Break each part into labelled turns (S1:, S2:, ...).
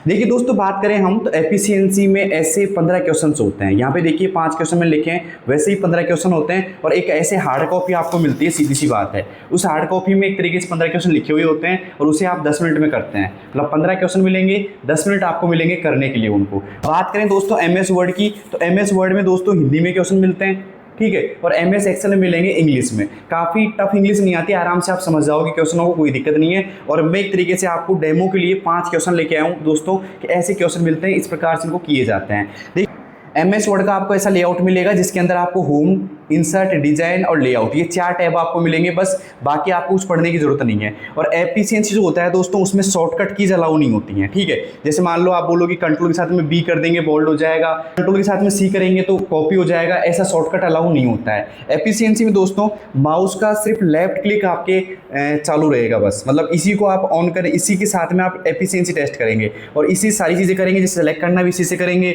S1: देखिए दोस्तों, बात करें हम तो एफिशिएंसी में ऐसे 15 क्वेश्चन होते हैं। यहाँ पे देखिए 5 क्वेश्चन में लिखे हैं, वैसे ही 15 क्वेश्चन होते हैं। और एक ऐसे हार्ड कॉपी आपको मिलती है, सीधी सी बात है। उस हार्ड कॉपी में एक तरीके से 15 क्वेश्चन लिखे हुए होते हैं और उसे आप 10 मिनट में करते हैं। मतलब 15 क्वेश्चन मिलेंगे, 10 मिनट आपको मिलेंगे करने के लिए उनको। बात करें दोस्तों MS वर्ड की, तो MS वर्ड में दोस्तों हिंदी में क्वेश्चन मिलते हैं, ठीक है। और MS एक्सेल में मिलेंगे इंग्लिश में। काफ़ी टफ इंग्लिश नहीं आती, आराम से आप समझ जाओगे क्वेश्चनों को, कोई दिक्कत नहीं है। और मैं एक तरीके से आपको डेमो के लिए 5 क्वेश्चन लेके आया हूँ दोस्तों कि ऐसे क्वेश्चन मिलते हैं, इस प्रकार से इनको किए जाते हैं। देखिए MS वर्ड का आपको ऐसा लेआउट मिलेगा जिसके अंदर आपको होम, इंसर्ट, डिजाइन और लेआउट, ये 4 टैब आपको मिलेंगे बस। बाकी आपको कुछ पढ़ने की जरूरत नहीं है। और एफिशिएंसी जो होता है दोस्तों, उसमें शॉर्टकट कीज अलाउ नहीं होती हैं, ठीक है। जैसे मान लो आप बोलोगे कंट्रोल के साथ में B कर देंगे, बोल्ड हो जाएगा, कंट्रोल के साथ में C करेंगे तो कॉपी हो जाएगा, ऐसा शॉर्टकट अलाउ नहीं होता है। एफिशिएंसी में दोस्तों माउस का सिर्फ लेफ्ट क्लिक आपके चालू रहेगा बस। मतलब इसी को आप ऑन करें, इसी के साथ में आप एफिशिएंसी टेस्ट करेंगे और इसी सारी चीज़ें करेंगे। जैसे सेलेक्ट करना भी इसी से करेंगे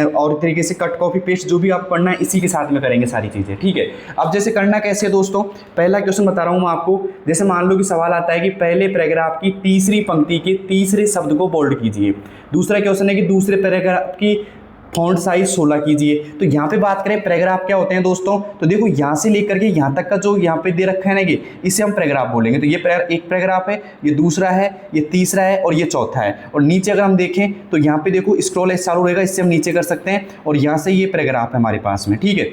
S1: और तरीके से कट कॉपी पेस्ट जो भी आप करना है इसी के साथ में करेंगे सारी चीज़ें, ठीक है। अब जैसे करना कैसे है दोस्तों, पहला क्वेश्चन बता रहा हूँ मैं आपको। जैसे मान लो कि सवाल आता है कि पहले पैराग्राफ की तीसरी पंक्ति के तीसरे शब्द को बोल्ड कीजिए। दूसरा क्वेश्चन है कि दूसरे पैराग्राफ की फॉन्ट साइज 16 कीजिए। तो यहाँ पे बात करें पैराग्राफ क्या होते हैं दोस्तों, तो देखो यहाँ से लेकर के यहाँ तक का जो यहाँ पे दे रखा है ना, ये इसे हम पैराग्राफ बोलेंगे। तो ये एक पैराग्राफ है, ये दूसरा है, ये तीसरा है और ये चौथा है। और नीचे अगर हम देखें तो यहाँ पे देखो स्क्रॉल चालू रहेगा, इससे हम नीचे कर सकते हैं और यहाँ से ये पैराग्राफ है हमारे पास में, ठीक है।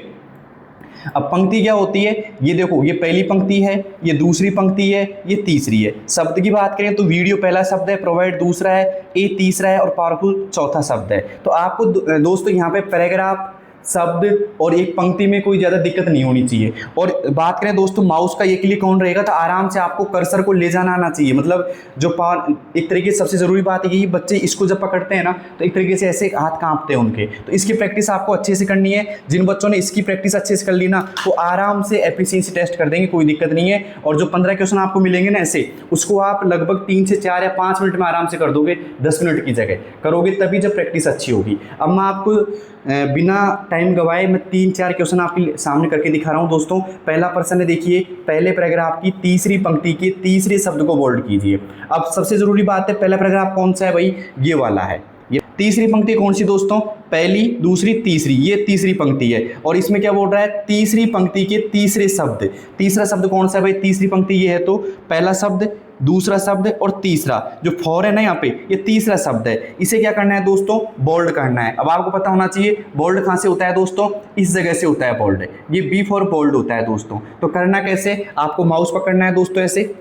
S1: अब पंक्ति क्या होती है, ये देखो, ये पहली पंक्ति है, ये दूसरी पंक्ति है, ये तीसरी है। शब्द की बात करें तो वीडियो पहला शब्द है, प्रोवाइड दूसरा है, ए तीसरा है और पावरफुल चौथा शब्द है। तो आपको दोस्तों यहाँ पे पैराग्राफ, शब्द और एक पंक्ति में कोई ज़्यादा दिक्कत नहीं होनी चाहिए। और बात करें दोस्तों माउस का ये क्लिक ऑन रहेगा तो आराम से आपको कर्सर को ले जाना आना चाहिए। मतलब जो एक तरीके से सबसे ज़रूरी बात है कि बच्चे इसको जब पकड़ते हैं ना तो एक तरीके से ऐसे हाथ कांपते हैं उनके, तो इसकी प्रैक्टिस आपको अच्छे से करनी है। जिन बच्चों ने इसकी प्रैक्टिस अच्छे से कर ली ना वो आराम से एफिशिएंसी टेस्ट कर देंगे, कोई दिक्कत नहीं है। और जो 15 क्वेश्चन आपको मिलेंगे ना ऐसे, उसको आप लगभग 3 से 4 या 5 मिनट में आराम से कर दोगे, 10 मिनट की जगह करोगे, तभी जब प्रैक्टिस अच्छी होगी। अब मैं आपको बिना टाइम गवाए मैं 3-4 क्वेश्चन आपके सामने करके दिखा रहा हूं दोस्तों। पहला प्रश्न है, देखिए, पहले पैराग्राफ की तीसरी पंक्ति के तीसरे शब्द को बोल्ड कीजिए। अब सबसे जरूरी बात है, पहला पैराग्राफ कौन सा है भाई, ये वाला है। ये तीसरी पंक्ति कौन सी दोस्तों, पहली, दूसरी, तीसरी, ये तीसरी पंक्ति है। और इसमें क्या बोल रहा है, तीसरी पंक्ति के तीसरे शब्द। तीसरा शब्द कौन सा है भाई, तीसरी पंक्ति ये है तो पहला शब्द, दूसरा शब्द और तीसरा जो फॉर है ना यहाँ पे, ये तीसरा शब्द है। इसे क्या करना है दोस्तों, बोल्ड करना है। अब आपको पता होना चाहिए बोल्ड कहाँ से होता है दोस्तों, इस जगह से होता है बोल्ड, ये B फॉर बोल्ड होता है दोस्तों। तो करना कैसे, आपको माउस पकड़ना है दोस्तों, ऐसे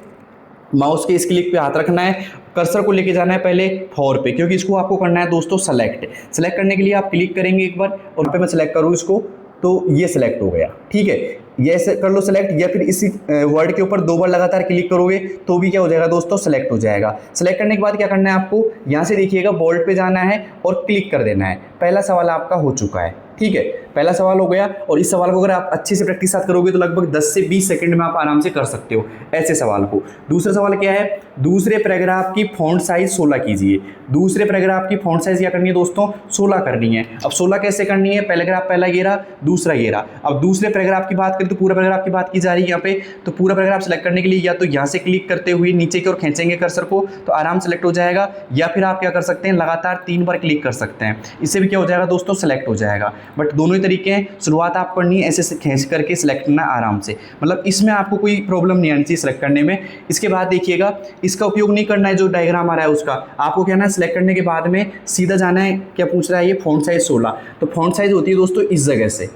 S1: माउस के इस क्लिक पे हाथ रखना है, कर्सर को लेके जाना है पहले फॉर पे, क्योंकि इसको आपको करना है दोस्तों सेलेक्ट। सेलेक्ट करने के लिए आप क्लिक करेंगे एक बार और यहाँ पे मैं सेलेक्ट करूँ इसको तो ये सिलेक्ट हो गया, ठीक है। ये कर लो सेलेक्ट, या फिर इसी वर्ड के ऊपर 2 बार लगातार क्लिक करोगे तो भी क्या हो जाएगा दोस्तों, सेलेक्ट हो जाएगा। सेलेक्ट करने के बाद क्या करना है आपको, यहाँ से देखिएगा बोल्ड पे जाना है और क्लिक कर देना है। पहला सवाल आपका हो चुका है, ठीक है, पहला सवाल हो गया। और इस सवाल को अगर आप अच्छे से प्रैक्टिस साथ करोगे तो लगभग 10 से 20 सेकंड में आप आराम से कर सकते हो ऐसे सवाल को। दूसरा सवाल क्या है, दूसरे पैराग्राफ की फॉन्ट साइज 16 कीजिए। दूसरे पैराग्राफ की फॉन्ट साइज क्या करनी है दोस्तों, 16 करनी है। अब 16 कैसे करनी है, पैराग्राफ पहला ये रहा, दूसरा ये रहा। अब दूसरे पैराग्राफ की बात करें तो पूरा पैराग्राफ की बात की जा रही है यहाँ पे। तो पूरा पैराग्राफ सेलेक्ट करने के लिए या तो यहाँ से क्लिक करते हुए नीचे की ओर खींचेंगे कर्सर को तो आराम सेलेक्ट हो जाएगा, या फिर आप क्या कर सकते हैं, लगातार 3 बार क्लिक कर सकते हैं, इससे भी क्या हो जाएगा दोस्तों, सेलेक्ट हो जाएगा। बट दोनों ही तरीके हैं, शुरुआत आप करनी है ऐसे खींच करके सेलेक्ट करना आराम से, मतलब इसमें आपको कोई प्रॉब्लम नहीं आनी चाहिए सेलेक्ट करने में। इसके बाद देखिएगा, इसका उपयोग नहीं करना है, जो डायग्राम आ रहा है उसका आपको क्या है, सेलेक्ट करने के बाद में सीधा जाना है। क्या पूछ रहा है ये, फॉन्ट साइज 16। तो फॉन्ट साइज होती है दोस्तों इस जगह से,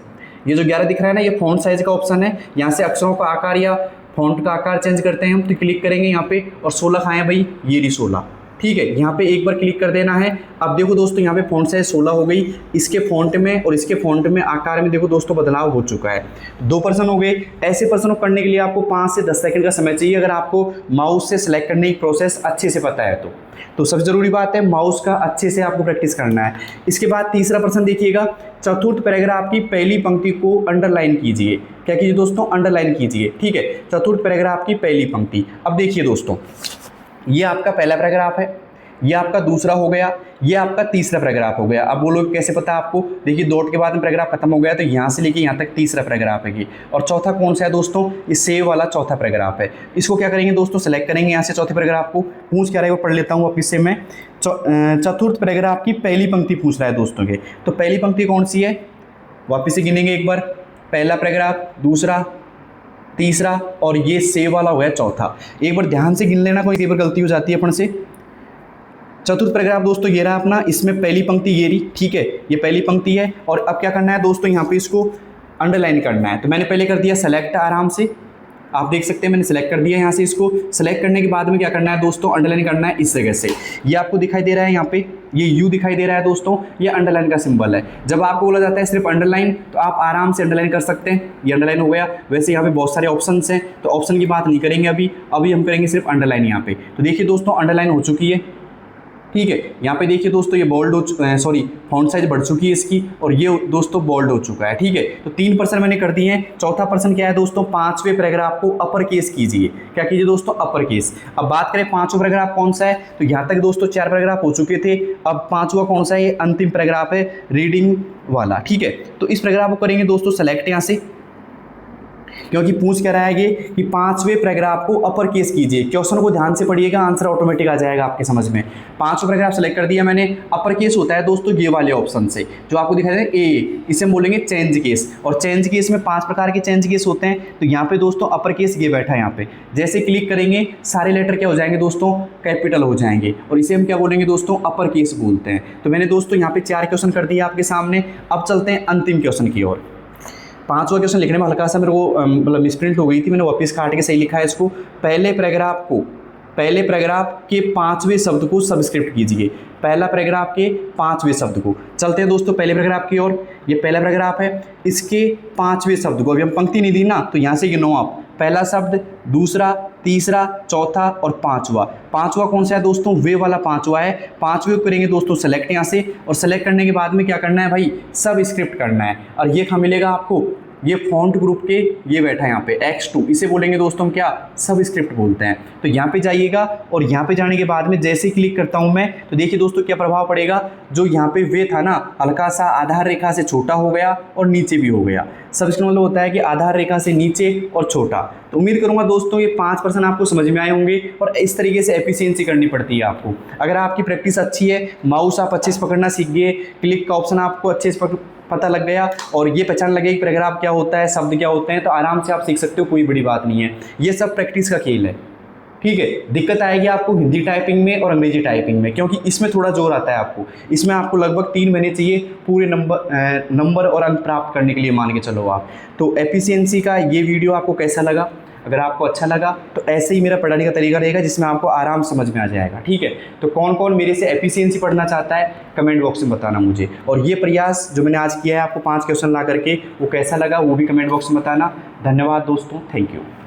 S1: ये जो 11 दिख रहा है ना, ये फॉन्ट साइज का ऑप्शन है। यहाँ से अक्षरों का आकार या फॉन्ट का आकार चेंज करते हैं हम, तो क्लिक करेंगे यहाँ पे और 16 खाएं भाई, ये रही 16, ठीक है। यहाँ पे एक बार क्लिक कर देना है। अब देखो दोस्तों यहाँ पे फॉन्ट साइज 16 हो गई, इसके फॉन्ट में और इसके फॉन्ट में आकार में देखो दोस्तों बदलाव हो चुका है। 2 प्रश्न हो गए। ऐसे प्रश्नों को करने के लिए आपको 5 से 10 सेकंड का समय चाहिए, अगर आपको माउस से सिलेक्ट करने की प्रोसेस अच्छे से पता है तो सबसे ज़रूरी बात है माउस का अच्छे से आपको प्रैक्टिस करना है। इसके बाद तीसरा प्रश्न देखिएगा, चतुर्थ पैराग्राफ की पहली पंक्ति को अंडरलाइन कीजिए। क्या कीजिए दोस्तों, अंडरलाइन कीजिए, ठीक है, चतुर्थ पैराग्राफ की पहली पंक्ति। अब देखिए दोस्तों, ये आपका पहला पैराग्राफ है, ये आपका दूसरा हो गया, ये आपका तीसरा पैराग्राफ हो गया। अब बोलो कैसे पता आपको, देखिए डॉट के बाद में पैराग्राफ खत्म हो गया तो यहाँ से लेके यहाँ तक तीसरा पैराग्राफ है। और चौथा कौन सा है दोस्तों, ये सेव वाला चौथा पैराग्राफ है। इसको क्या करेंगे दोस्तों, सेलेक्ट करेंगे यहाँ से चौथे पैराग्राफ को। पूछ क्या रहा है वो पढ़ लेता हूँ वापिस से मैं। चतुर्थ पैराग्राफ की पहली पंक्ति पूछ रहा है दोस्तों के, तो पहली पंक्ति कौन सी है, वापिस से गिनेंगे एक बार। पहला पैराग्राफ, दूसरा, तीसरा और ये सेव वाला हो गया चौथा। एक बार ध्यान से गिन लेना, कोई बार गलती हो जाती है अपन से। चतुर्थ पैराग्राफ दोस्तों ये रहा अपना, इसमें पहली पंक्ति ये रही, ठीक है, ये पहली पंक्ति है। और अब क्या करना है दोस्तों, यहाँ पे इसको अंडरलाइन करना है। तो मैंने पहले कर दिया सेलेक्ट, आराम से आप देख सकते हैं मैंने सेलेक्ट कर दिया। यहाँ से इसको सेलेक्ट करने के बाद में क्या करना है दोस्तों, अंडरलाइन करना है इस जगह से। ये आपको दिखाई दे रहा है यहाँ पे, ये यू दिखाई दे रहा है दोस्तों, ये अंडरलाइन का सिंबल है। जब आपको बोला जाता है सिर्फ अंडरलाइन, तो आप आराम से अंडरलाइन कर सकते हैं। ये अंडरलाइन हो गया। वैसे यहाँ पे बहुत सारे ऑप्शन हैं, तो ऑप्शन की बात नहीं करेंगे अभी हम करेंगे सिर्फ अंडरलाइन यहाँ पे। तो देखिए दोस्तों अंडरलाइन हो चुकी है, ठीक है। यहाँ पे देखिए दोस्तों ये बोल्ड हो सॉरी फॉन्ट साइज बढ़ चुकी है इसकी, और ये दोस्तों बोल्ड हो चुका है, ठीक है। तो 3% मैंने कर दिए हैं। चौथा पर्सन क्या है दोस्तों, 5वें पैराग्राफ को अपर केस कीजिए। क्या कीजिए दोस्तों, अपर केस। अब बात करें 5वां पैराग्राफ कौन सा है, तो यहाँ तक दोस्तों 4 पैराग्राफ हो चुके थे। अब 5वां कौन सा है, ये अंतिम पैराग्राफ है रीडिंग वाला, ठीक है। तो इस पैराग्राफ को करेंगे दोस्तों सेलेक्ट यहाँ से, क्योंकि पूछ क्या रहा है ये कि 5वें पैराग्राफ को अपर केस कीजिए। क्वेश्चन को ध्यान से पढ़िएगा, आंसर ऑटोमेटिक आ जाएगा आपके समझ में। 5वां पैराग्राफ सेलेक्ट कर दिया मैंने। अपर केस होता है दोस्तों ये वाले ऑप्शन से जो आपको दिखाई दे ए, इसे हम बोलेंगे चेंज केस। और चेंज केस में 5 प्रकार के चेंज केस होते हैं। तो यहाँ पे दोस्तों अपर केस ये बैठा है यहाँ पे, जैसे क्लिक करेंगे सारे लेटर क्या हो जाएंगे दोस्तों, कैपिटल हो जाएंगे, और इसे हम क्या बोलेंगे दोस्तों, अपर केस बोलते हैं। तो मैंने दोस्तों यहाँ पे 4 क्वेश्चन कर दिए आपके सामने। अब चलते हैं अंतिम क्वेश्चन की ओर। 5वां क्वेश्चन लिखने में हल्का सा मेरे को मतलब मिसप्रिंट हो गई थी, मैंने वापस काट के सही लिखा है इसको। पहले पैराग्राफ के 5वें शब्द को सबस्क्रिप्ट कीजिए। पहला पैराग्राफ के 5वें शब्द को। चलते हैं दोस्तों पहले पैराग्राफ की ओर। ये पहला पैराग्राफ है, इसके 5वें शब्द को, अभी हम पंक्ति नहीं दी ना, तो यहाँ से गिनो आप। पहला शब्द, दूसरा, तीसरा, चौथा और 5वां। 5वां कौन सा है दोस्तों, वे वाला 5वां है। 5वें को करेंगे दोस्तों सेलेक्ट यहाँ से, और सेलेक्ट करने के बाद में क्या करना है भाई, सब स्क्रिप्ट करना है। और ये कहाँ मिलेगा आपको, ये फॉन्ट ग्रुप के ये बैठा है यहाँ पे X2, इसे बोलेंगे दोस्तों हम क्या, सब स्क्रिप्ट बोलते हैं। तो यहाँ पे जाइएगा, और यहाँ पे जाने के बाद में जैसे ही क्लिक करता हूँ मैं, तो देखिए दोस्तों क्या प्रभाव पड़ेगा। जो यहाँ पे वे था ना, हल्का सा आधार रेखा से छोटा हो गया और नीचे भी हो गया। सब इसका मतलब होता है कि आधार रेखा से नीचे और छोटा। तो उम्मीद करूंगा दोस्तों ये 5% आपको समझ में आए होंगे, और इस तरीके से एफिशिएंसी करनी पड़ती है आपको। अगर आपकी प्रैक्टिस अच्छी है, माउस आप अच्छे से पकड़ना सीख गए, क्लिक का ऑप्शन आपको अच्छे से पता लग गया, और ये पहचान लगे कि पैराग्राफ क्या होता है, शब्द क्या होते हैं, तो आराम से आप सीख सकते हो, कोई बड़ी बात नहीं है। ये सब प्रैक्टिस का खेल है, ठीक है। दिक्कत आएगी आपको हिंदी टाइपिंग में और अंग्रेजी टाइपिंग में, क्योंकि इसमें थोड़ा जोर आता है आपको। इसमें आपको लगभग 3 महीने चाहिए पूरे नंबर और अंक प्राप्त करने के लिए, मान के चलो आप। तो एफिशिएंसी का ये वीडियो आपको कैसा लगा, अगर आपको अच्छा लगा तो ऐसे ही मेरा पढ़ाने का तरीका रहेगा, जिसमें आपको आराम समझ में आ जाएगा, ठीक है। तो कौन कौन मेरे से एफिशिएंसी पढ़ना चाहता है, कमेंट बॉक्स में बताना मुझे। और ये प्रयास जो मैंने आज किया है आपको 5 क्वेश्चन ला करके, वो कैसा लगा वो भी कमेंट बॉक्स में बताना। धन्यवाद दोस्तों, थैंक यू।